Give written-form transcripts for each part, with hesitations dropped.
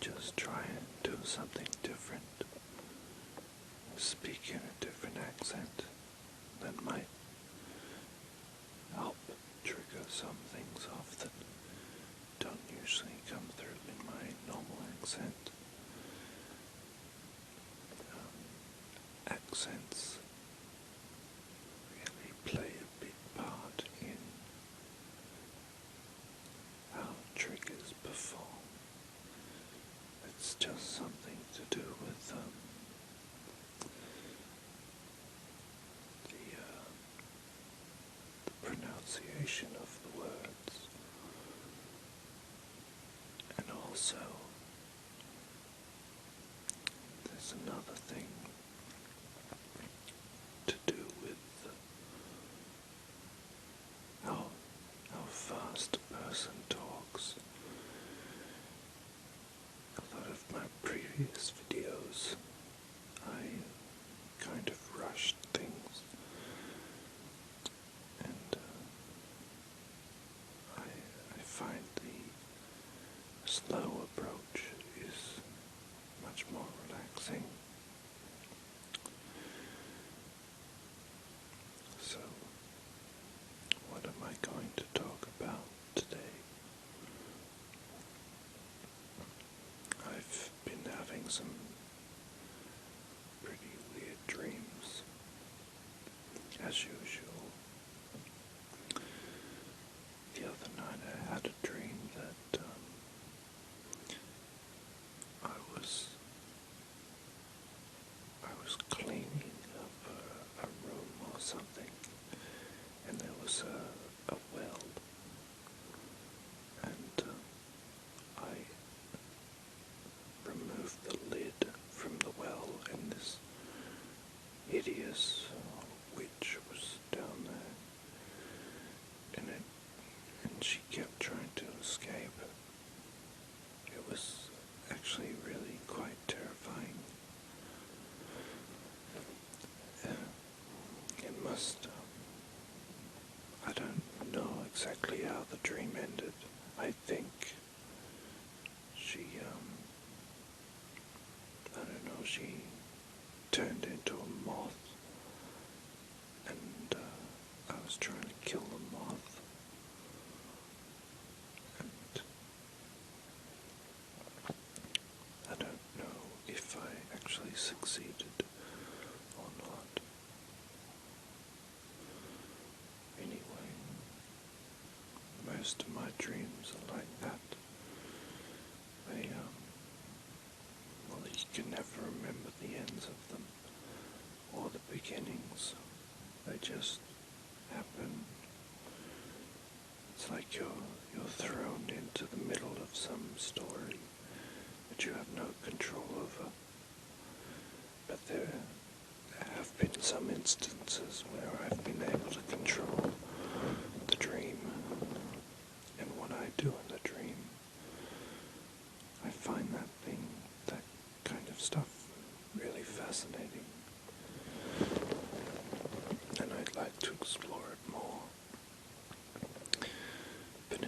just try and do something different, speak in a different accent that might help trigger some things off that don't usually come through in my normal accent. Accents really play a big part in how triggers perform. It's just something to do with the pronunciation of the words, and also there's another thing to do with how fast a person talks. A lot of my previous videos, I kind of rushed things, and I find the slow approach is much more relaxing. So, what am I going to talk about today? I've been having some pretty weird dreams, as usual. The other night I had a dream that I was cleaning up a room or something, and there was a well, and I removed the lid from the well, and this hideous witch was down there, and she kept trying to escape. It was actually really quite terrifying. It must, I don't know exactly how the dream ended. I think she, I don't know, she turned into a moth, and I was trying to kill the moth, and I don't know if I actually succeeded or not. Anyway, most of my dreams are like that. They, well, you can never remember the ends of them, or the beginnings. They just happen. It's like you're thrown into the middle of some story that you have no control over. But there have been some instances where I've been able to control the dream and what I do in the dream. I find that kind of stuff really fascinating, and I'd like to explore it more. But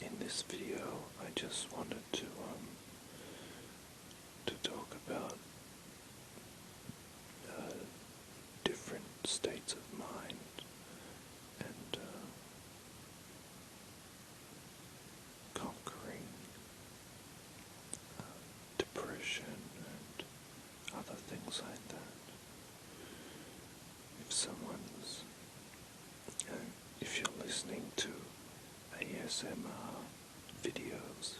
in this video, I just wanted to talk about different states of mind and conquering depression and other things like that. If you're listening to ASMR videos,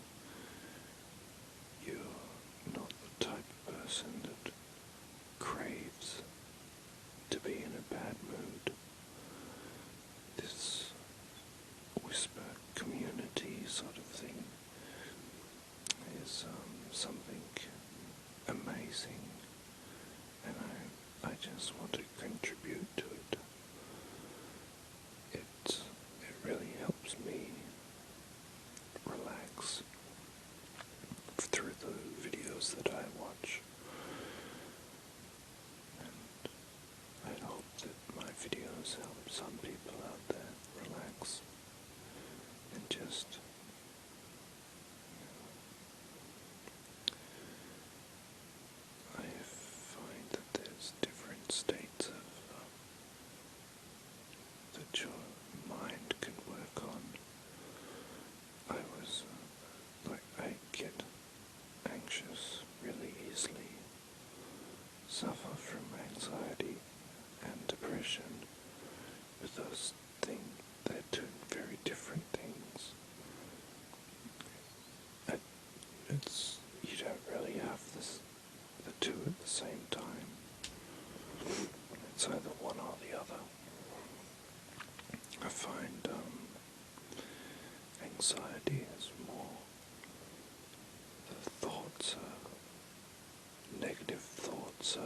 you're not the type of person that craves to be in a bad mood. This whisper community sort of thing is something amazing, and I just want to contribute to it. It really helps me relax through the videos that I watch, and I hope that my videos help some people out there relax and just different states that your mind can work on. I get anxious really easily, suffer from anxiety and depression, but those things, they're two very different things. You don't really have the two at the same time. It's either one or the other. I find anxiety is more the thoughts, negative thoughts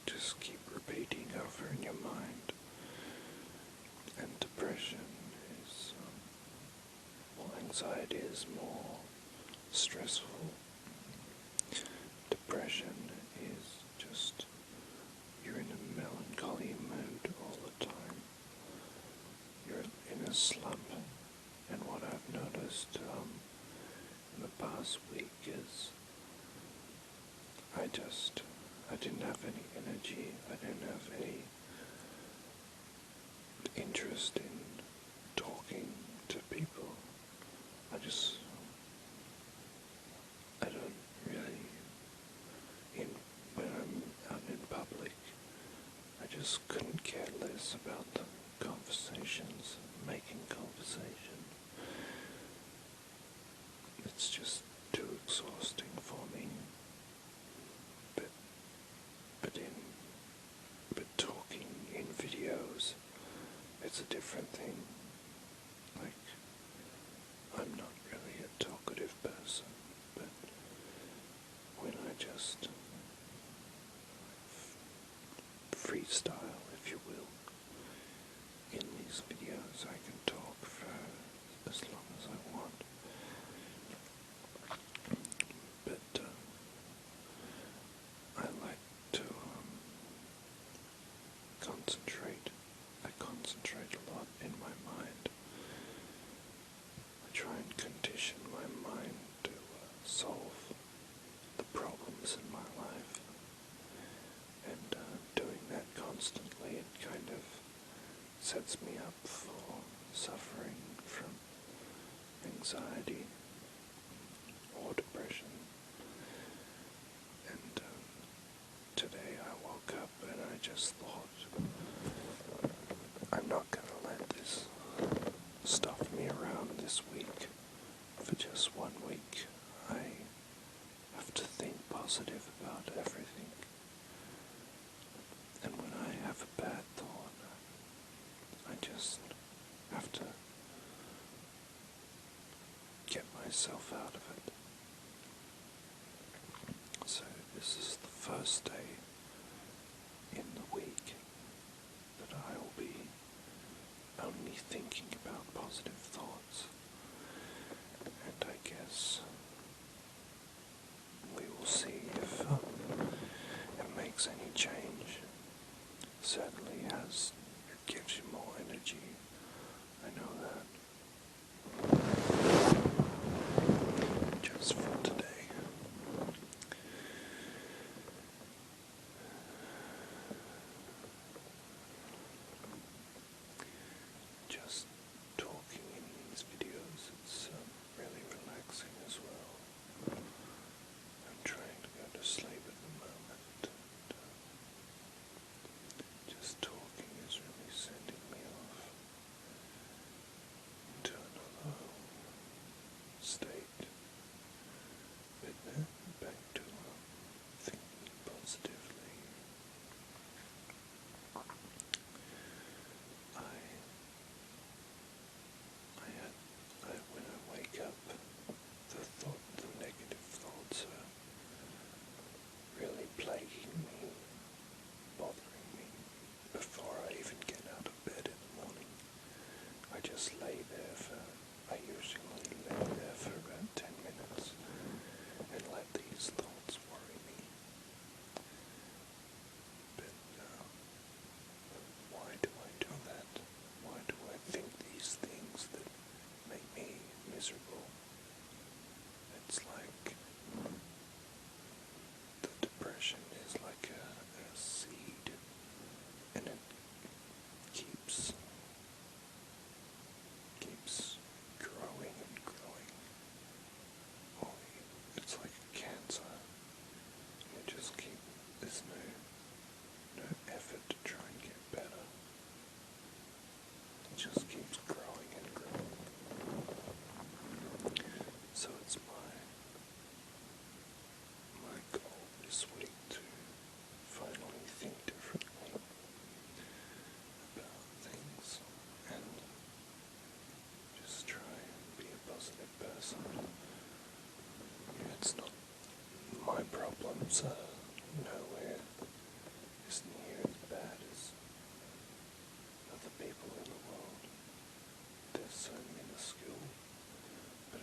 just keep repeating over in your mind. And depression is, anxiety is more stressful. Depression is just, you're in a melancholy mood all the time. You're in a slump. And what I've noticed in the past week is I didn't have any energy, I didn't have any interest in talking to people. I don't really, when I'm out in public, I just couldn't care less about the conversations, making conversation. It's just too exhausting for me. But talking in videos, it's a different thing. Like, I'm not really a talkative person, but when I just freestyle, if you will, in these videos, I can talk for as long as I want. But I like to concentrate. I concentrate a lot in my mind. I try and condition my mind to solve the problems in my life. And doing that constantly, it kind of sets me up for suffering from anxiety or depression. And today I woke up and I just thought, I'm not going to let this stuff me around this week. For just 1 week, I have to think positive about everything. And when I have a bad thought, I just have to get myself out of it. So this is the first day in the week that I will be only thinking about positive thoughts. And I guess we will see if it makes any change. Certainly has, it gives you more energy. I know that. Just for today. Just talking in these videos So it's my goal this week to finally think differently about things and just try and be a positive person. Yeah, it's not my problems are nowhere as near as bad as other people in the world. They're so minuscule, but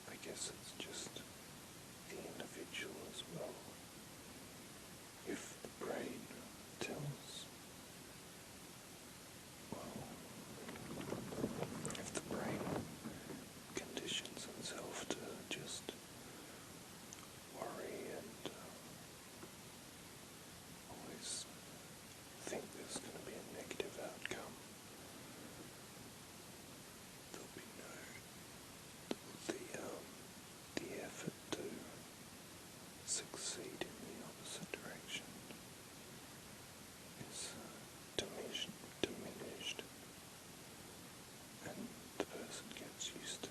I guess it's just the individual as well. If the brain tells, well, if the brain conditions itself to just worry and always think there's going to be a negative outcome, there'll be the effort to succeed in the opposite direction is diminished, and the person gets used to